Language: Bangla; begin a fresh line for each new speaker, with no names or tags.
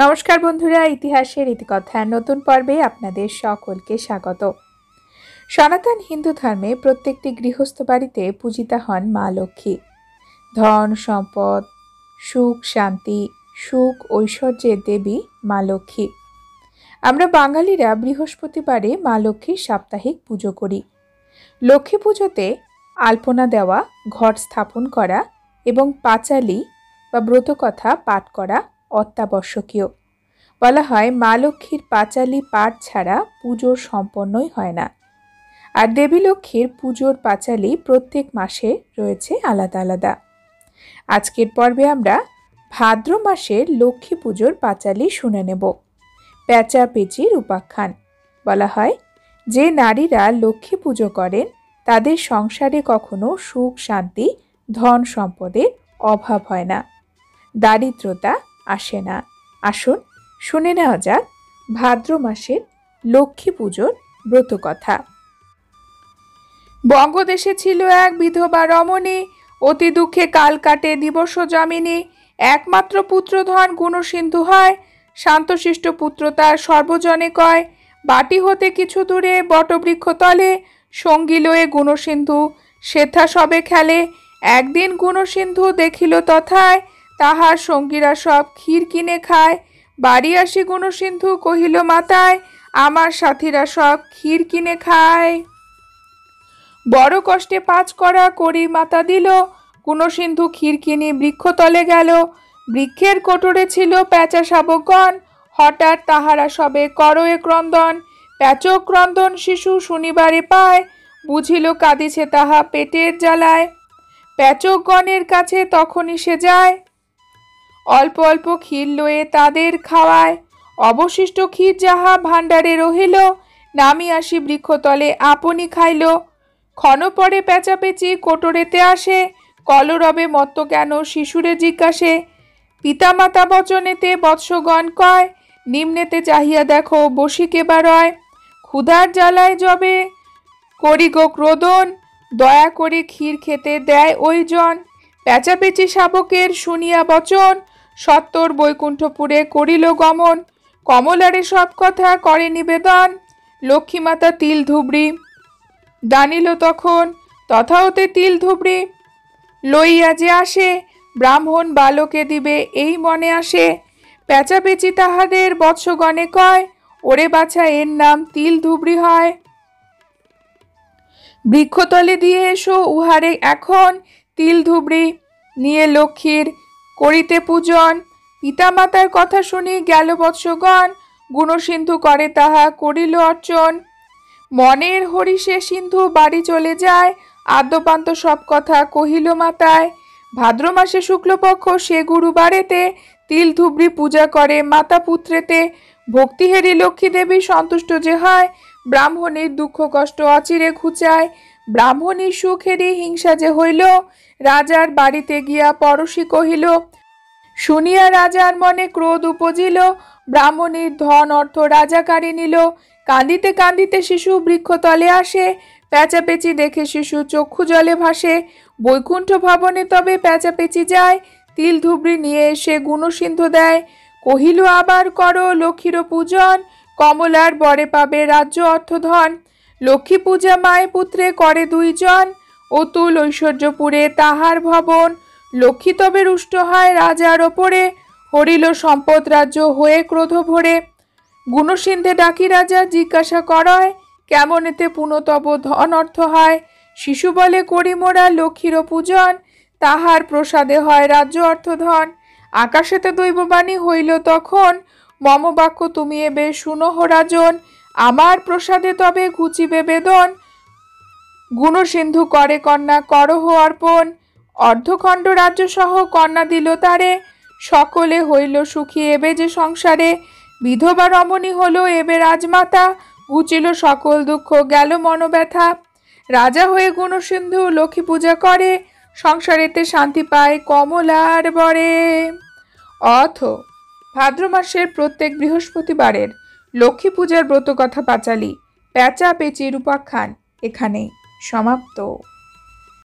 নমস্কার বন্ধুরা, ইতিহাসের ইতিকথার নতুন পর্বে আপনাদের সকলকে স্বাগত। সনাতন হিন্দু ধর্মে প্রত্যেকটি গৃহস্থ বাড়িতে পূজিতা হন মা লক্ষ্মী। ধন সম্পদ, সুখ শান্তি, সুখ ঐশ্বর্যের দেবী মা লক্ষ্মী। আমরা বাঙালিরা বৃহস্পতিবারে মা লক্ষ্মীর সাপ্তাহিক পুজো করি। লক্ষ্মী পুজোতে আলপনা দেওয়া, ঘট স্থাপন করা এবং পাঁচালি বা ব্রতকথা পাঠ করা অত্যাবশ্যকীয়। বলা হয় মা লক্ষ্মীর পাঁচালি পাঠ ছাড়া পুজো সম্পন্নই হয় না। আর দেবী লক্ষ্মীর পুজোর পাঁচালি প্রত্যেক মাসে রয়েছে আলাদা আলাদা। আজকের পর্বে আমরা ভাদ্র মাসের লক্ষ্মী পুজোর পাঁচালি শুনে নেব। পেঁচা পেঁচির উপাখ্যান। বলা হয় যে নারীরা লক্ষ্মী পুজো করেন তাদের সংসারে কখনো সুখ শান্তি, ধন সম্পদের অভাব হয় না, দারিদ্রতা আসে না। আসুন শুনে নেওয়া যাক ভাদ্র মাসের লক্ষ্মী পুজোর ব্রতকথা। বঙ্গদেশে ছিল এক বিধবা রমণী, অতি দুঃখে কাল কাটে দিবস যামিনী। একমাত্র পুত্রধন গুণসিন্ধু হয়, শান্তশিষ্ট পুত্র তার সর্বজনে কয়। বাটি হতে কিছু দূরে বটবৃক্ষ তলে, সঙ্গী লয়ে গুণসিন্ধু সেথা সবে খেলে। একদিন গুণসিন্ধু দেখিল তথায়, তাহার সঙ্গীরা সব ক্ষীর কিনে খায়। বাড়ি আসি গুণসিন্ধু কহিল মাতায়, আমার সাথীরা সব ক্ষীর কিনে খায়। বড় কষ্টে 5 কড়া করি মাতা দিল, গুণসিন্ধু ক্ষীর কিনে বৃক্ষতলে গেল। বৃক্ষের কোটরে ছিল পেঁচা শাবকগণ, হঠাৎ তাহারা সবে করয়ে ক্রন্দন। পেঁচক ক্রন্দন শিশু শুনিবারে পায়, বুঝিল কাঁদিছে তাহা পেটের জ্বালায়। পেঁচকগণের কাছে তখনই সে যায়, অল্প অল্প ক্ষীর লয়ে তাদের খাওয়ায়। অবশিষ্ট ক্ষীর যাহা ভাণ্ডারে রহিল, নামি আসি বৃক্ষতলে আপনি খাইল। ক্ষণ পরে পেঁচা পেঁচি কোটরেতে আসে, কলরবে মত্ত কেন শিশুরে জিজ্ঞাসে। পিতামাতা বচনেতে বৎসগণ কয়, নিম্নেতে চাহিয়া দেখো বসি কেবা রয়। ক্ষুধার জ্বালায় যবে করি গো ক্রোধন, দয়া করে ক্ষীর খেতে দেয় ওই জন। পেঁচা পেঁচি শাবকের শুনিয়া বচন, সত্তর বৈকুণ্ঠপুরে করিল গমন। কমলারে সব কথা করে নিবেদন, লক্ষ্মীমাতা তিল ধুবড়ি দানিল তখন। তথা হতে তিল ধুবড়ি লইয়া যে আসে, ব্রাহ্মণ বালকে দিবে এই মনে আসে। পেঁচা পেঁচি তাহাদের বৎসগণে কয়, ওরে বাছা এর নাম তিল ধুবড়ি হয়। বৃক্ষতলে দিয়ে এসো উহারে এখন, তিল ধুবড়ি নিয়ে লক্ষ্মীর করিতে পূজন। পিতামাতার কথা শুনি গেল বৎসগণ, গুণসিন্ধু করে তাহা করিল অর্চন। মনের হরিষে সিন্ধু বাড়ি চলে যায়, আদ্যপান্ত সব কথা কহিল মাতায়। ভাদ্র মাসে শুক্লপক্ষ সে গুরুবারেতে, তিল ধুবড়ি পূজা করে মাতা পুত্রেতে। ভক্তিহেরি লক্ষ্মী দেবী সন্তুষ্ট যে হয়, ব্রাহ্মণীর দুঃখ কষ্ট অচিরে ঘুচায়। ব্রাহ্মণীর সুখেরই হিংসা যে হইল, রাজার বাড়িতে গিয়া পরশী কহিল। শুনিয়া রাজার মনে ক্রোধ উপজিল, ব্রাহ্মণীর ধন অর্থ রাজা কাড়ি নিল। কাঁদিতে কাঁদিতে শিশু বৃক্ষতলে আসে, পেঁচা পেঁচি দেখে শিশু চক্ষু জলে ভাসে। বৈকুণ্ঠ ভবনে তবে পেঁচা পেঁচি যায়, তিল ধুবড়ি নিয়ে এসে গুণসিন্ধু দেয়। কহিল আবার করো লক্ষ্মীর পূজন, কমলার বরে পাবে রাজ্য অর্থধন। লক্ষ্মী পূজা মায় পুত্রে করে 2 জন, অতুল ঐশ্বর্যপুরে তাহার ভবন। লক্ষ্মী তবে রুষ্ট হয় রাজার ওপরে, হরিল সম্পদ রাজ্য হয়ে ক্রোধ ভরে। গুণসিন্ধে ডাকি রাজা জিজ্ঞাসা করয়, কেমন এতে পুনঃতব ধন অর্থ হয়। শিশু বলে করি মোরা লক্ষ্মীর পূজন, তাহার প্রসাদে হয় রাজ্য অর্থধন। আকাশেতে দৈববাণী হইল তখন, মম বাক্য তুমি এবে শুনহ রাজন। আমার প্রসাদে তবে ঘুচিবে বেদন, গুণসিন্ধু করে কন্যা করহ অর্পণ। অর্ধখণ্ড রাজ্য সহ কন্যা দিল তারে, সকলে হইল সুখী এবে যে সংসারে। বিধবা রমণী হলো এবে রাজমাতা, ঘুচিল সকল দুঃখ গেল মনোব্যথা। রাজা হয়ে গুণসিন্ধু লক্ষ্মী পূজা করে, সংসারেতে শান্তি পায় কমলার বরে। অথ ভাদ্র মাসের প্রত্যেক বৃহস্পতিবারের লক্ষ্মী পূজার ব্রতকথা পাঁচালি পেঁচা পেঁচির উপাখ্যান এখানেই সমাপ্ত।